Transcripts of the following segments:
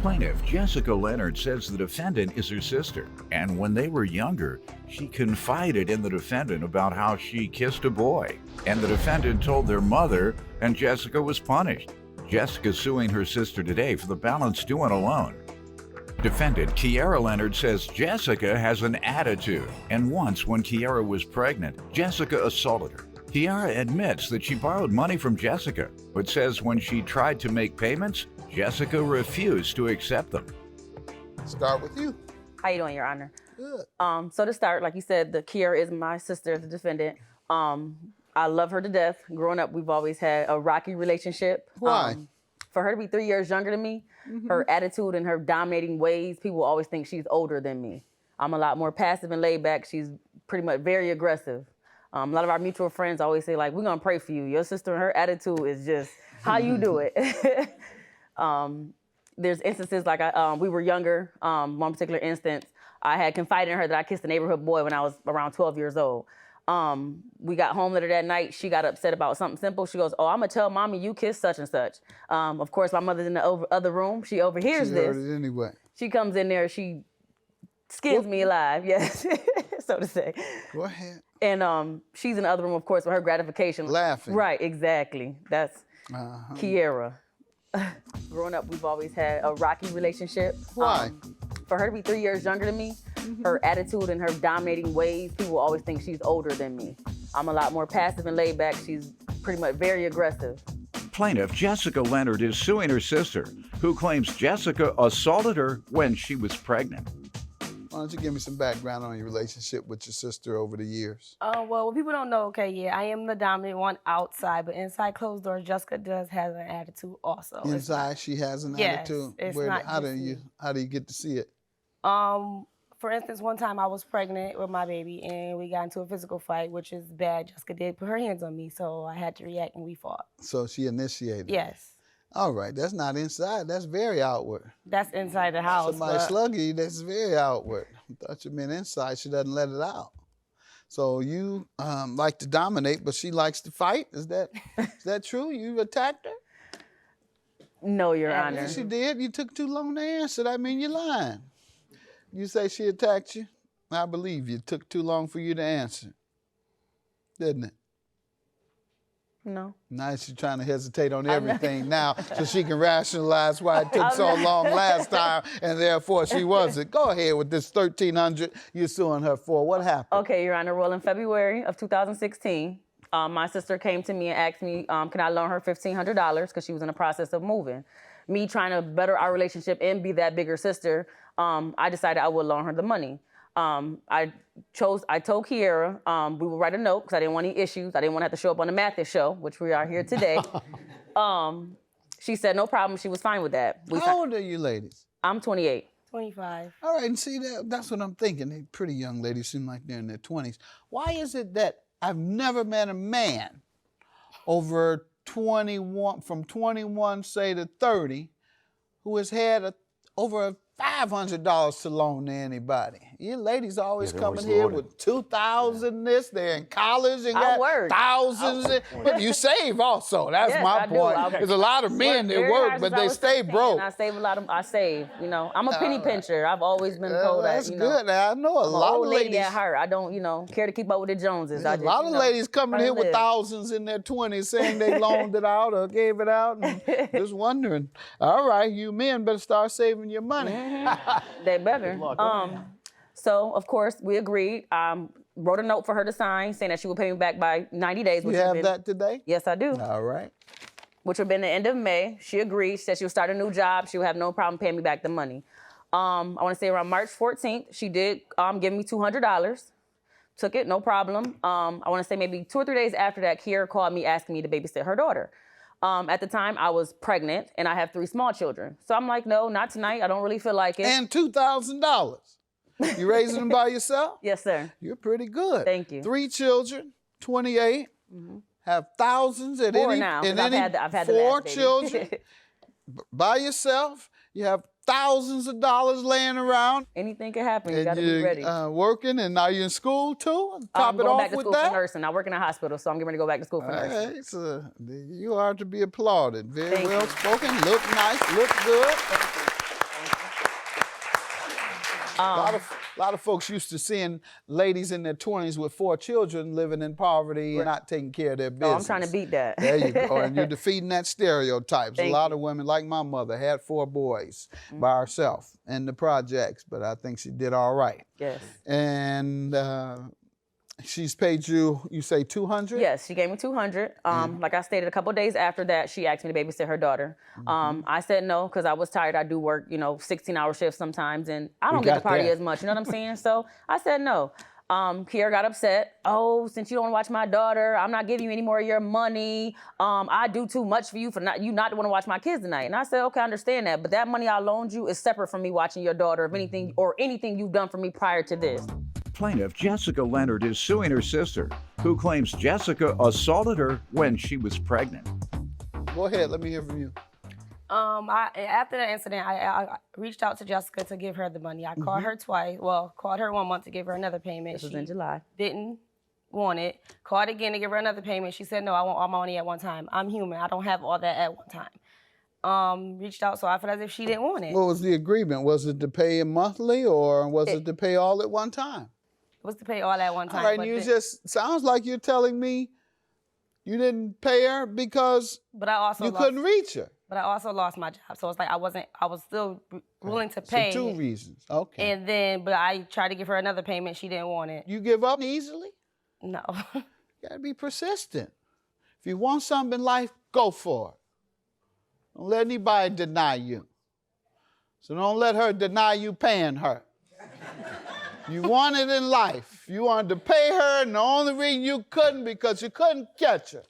Plaintiff Jessica Leonard says the defendant is her sister, and when they were younger, she confided in the defendant about how she kissed a boy, and the defendant told their mother, and Jessica was punished. Jessica's suing her sister today for the balance due on a loan. Defendant Kiara Leonard says Jessica has an attitude, and once when Kiara was pregnant, Jessica assaulted her. Kiara admits that she borrowed money from Jessica, but says when she tried to make payments, Jessica refused to accept them. Start with you. How you doing, Your Honor? Good. So to start, like you said, Kiara is my sister, the defendant. I love her to death. Growing up, we've always had a rocky relationship. Why? For her to be 3 years younger than me, her attitude and her dominating ways, people always think she's older than me. I'm a lot more passive and laid back. She's pretty much very aggressive. A lot of our mutual friends always say, like, we're gonna pray for you. Your sister and her attitude is just how you do it. There's instances like we were younger. One particular instance, I had confided in her that I kissed a neighborhood boy when I was around 12 years old. We got home later that night. She got upset about something simple. She goes, "Oh, I'm gonna tell mommy you kissed such and such." Of course, my mother's in the other room. She overhears this. She heard it anyway. She comes in there. She skins me alive. Yes, so to say. Go ahead. And she's in the other room, of course, for her gratification. Laughing. Right, exactly. That's Kiara. Growing up, we've always had a rocky relationship. Why? For her to be 3 years younger than me, her attitude and her dominating ways, people always think she's older than me. I'm a lot more passive and laid back. She's pretty much very aggressive. Plaintiff Jessica Leonard is suing her sister, who claims Jessica assaulted her when she was pregnant. Why don't you give me some background on your relationship with your sister over the years? Well, what people don't know, I am the dominant one outside, but inside closed doors, Jessica does have an attitude also. Inside, she has an Yes, attitude. it's Where, not how just do you get to see it? For instance, one time I was pregnant with my baby and we got into a physical fight, which is bad. Jessica did put her hands on me, so I had to react and we fought. So she initiated. Yes. All right, that's not inside. That's very outward. That's inside the house. Somebody slug you, that's very outward. I thought you meant inside. She doesn't let it out. So you like to dominate, but she likes to fight. Is that true? You attacked her? No, Your Honor. Yes, she did. You took too long to answer. That means you're lying. You say she attacked you? I believe you. It took too long for you to answer. Didn't it? No. Now she's trying to hesitate on everything now so she can rationalize why it took so long last time and therefore she wasn't. Go ahead with this $1,300 you're suing her for. What happened? Okay, Your Honor. Well, in February of 2016, my sister came to me and asked me, can I loan her $1,500 because she was in the process of moving. Me trying to better our relationship and be that bigger sister, I decided I would loan her the money. I told Kiara we would write a note because I didn't want any issues. I didn't want to have to show up on the Mathis show, which we are here today. She said no problem. She was fine with that. How old are you ladies? I'm 28. 25. All right, and see, that's what I'm thinking. They pretty young ladies seem like they're in their 20s. Why is it that I've never met a man over 21, from 21, say, to 30, who has had over $500 to loan to anybody? You ladies always coming here with 2,000 this, they're in college and got thousands. But you save also, that's my point. There's a lot of men that work, but they stay broke. I save a lot I save, I'm a penny pincher. I've always been told that, That's good. I know a lot of ladies. At heart. I don't, care to keep up with the Joneses. A lot of ladies coming here with thousands in their 20s saying they loaned it out or gave it out and just wondering. All right, you men better start saving your money. They better. So, of course, we agreed. Wrote a note for her to sign saying that she would pay me back by 90 days. You have that today? Yes, I do. All right. Which would have been the end of May. She agreed. She said she would start a new job. She would have no problem paying me back the money. I want to say around March 14th, she did give me $200. Took it, no problem. I want to say maybe 2 or 3 days after that, Kiara called me asking me to babysit her daughter. At the time, I was pregnant, and I have 3 small children. So I'm like, no, not tonight. I don't really feel like it. And $2,000. You raising them by yourself? Yes, sir. You're pretty good. Thank you. 3 children, 28, have thousands at 4 any. now, in I've any had the 4 last baby. children by yourself. You have thousands of dollars laying around. Anything can happen. You And got to be ready. working, and now you're in school too? Top I'm it going off back to with school that? for nursing. I work in a hospital, so I'm getting ready to go back to school for nursing. All right, so you are to be applauded. Very Thank well you. spoken, look nice, look good. Thank you. A lot of folks used to seeing ladies in their 20s with 4 children living in poverty and not taking care of their business. Oh, I'm trying to beat that. There you go. And you're defeating that stereotype. A lot you. of women, like my mother, had 4 boys by herself in the projects, but I think she did all right. Yes. And she's paid you say $200? Yes, she gave me $200. Like I stated, a couple of days after that, she asked me to babysit her daughter. I said no because I was tired. I do work, 16-hour shifts sometimes, and I don't get to party as much. You know what I'm saying? So I said no. Kiera got upset. Oh, since you don't watch my daughter, I'm not giving you any more of your money. I do too much for you not to want to watch my kids tonight. And I said, okay, I understand that, but that money I loaned you is separate from me watching your daughter, if anything, or anything you've done for me prior to this. Plaintiff Jessica Leonard is suing her sister, who claims Jessica assaulted her when she was pregnant. Go ahead, let me hear from you. After that incident, I reached out to Jessica to give her the money. I called her twice. Well, called her 1 month to give her another payment. This was in July. Didn't want it. Called again to give her another payment. She said, no, I want all my money at one time. I'm human. I don't have all that at one time. Reached out, so I felt as if she didn't want it. What was the agreement? Was it to pay monthly or was it to pay all at one time? It was to pay all at one time. All right, and you just, sounds like you're telling me you didn't pay her because you couldn't reach her. But I also lost my job, so it's like I was still willing to pay. So 2 reasons, okay. And then, but I tried to give her another payment, she didn't want it. You give up easily? No. You gotta be persistent. If you want something in life, go for it. Don't let anybody deny you. So don't let her deny you paying her. You wanted in life. You wanted to pay her, and the only reason you couldn't because you couldn't catch her.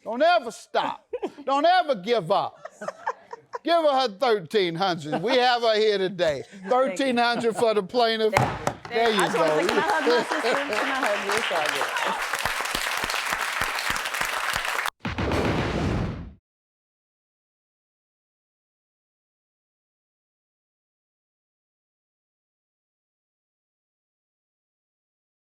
Don't ever stop. Don't ever give up. Give her $1,300. We have her here today. $1,300 for the plaintiff. There you go. Can I hug my sister? Can I hug you? It's all good.